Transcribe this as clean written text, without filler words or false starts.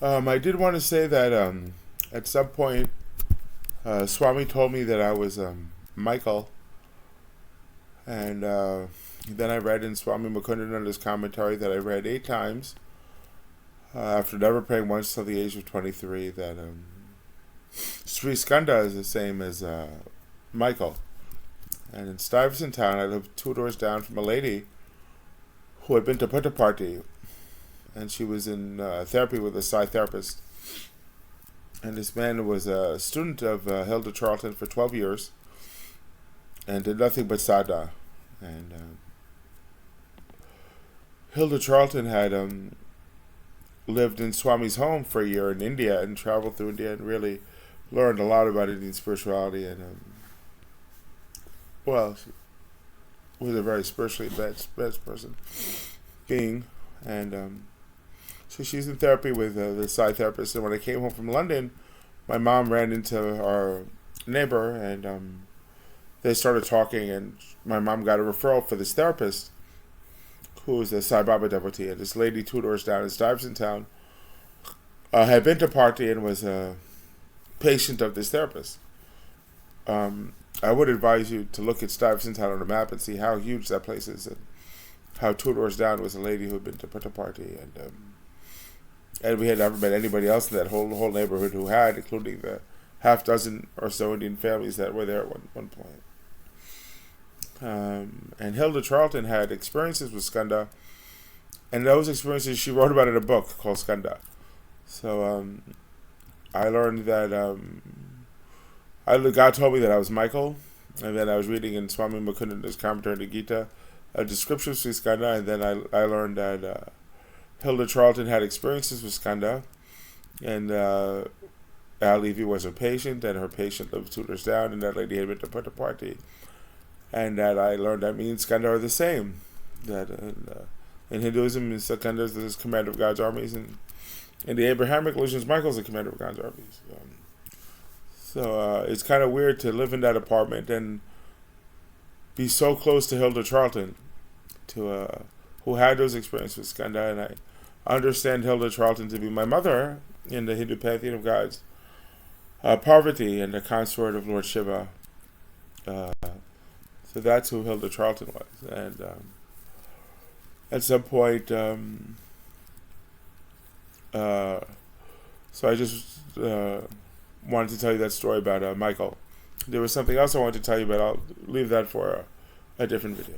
I did want to say that at some point, Swami told me that I was Michael, and then I read in Swami Mukundananda's commentary that I read 8 times after never praying once till the age of 23 that Sri Skanda is the same as Michael. And in Stuyvesant Town, I lived 2 doors down from a lady who had been to Puttaparthi, and she was in therapy with a psychotherapist. And this man was a student of Hilda Charlton for 12 years and did nothing but sadhana. And Hilda Charlton had lived in Swami's home for a year in India and traveled through India and really learned a lot about Indian spirituality. And well, she was a very spiritually advanced person, being. And so she's in therapy with the psychotherapist. And when I came home from London, my mom ran into our neighbor, and they started talking. And my mom got a referral for this therapist, who was a Sai Baba devotee. And this lady 2 doors down in Stuyvesant Town had been to Party and was a patient of this therapist. I would advise you to look at Stuyvesant Town on a map and see how huge that place is, and how 2 doors down was a lady who had been to Puttaparthi, and we had never met anybody else in that whole neighborhood who had, including the half dozen or so Indian families that were there at one point. And Hilda Charlton had experiences with Skanda, and those experiences she wrote about in a book called Skanda. So I learned that God told me that I was Michael, and then I was reading in Swami Mukundananda's commentary to Gita a description of Sri Skanda, and then I learned that Hilda Charlton had experiences with Skanda, and Levi was her patient, and her patient lived 2 doors down, and that lady had been to Puttaparthi. And that I learned that me and Skanda are the same. That in Hinduism, Skanda is the commander of God's armies, and in the Abrahamic religions, Michael's the commander of God's armies. So it's kind of weird to live in that apartment and be so close to Hilda Charlton, who had those experiences with Skanda, and I understand Hilda Charlton to be my mother in the Hindu pantheon of gods, Parvati, and the consort of Lord Shiva. So that's who Hilda Charlton was. And at some point, so I just wanted to tell you that story about Michael. There was something else I wanted to tell you, but I'll leave that for a different video.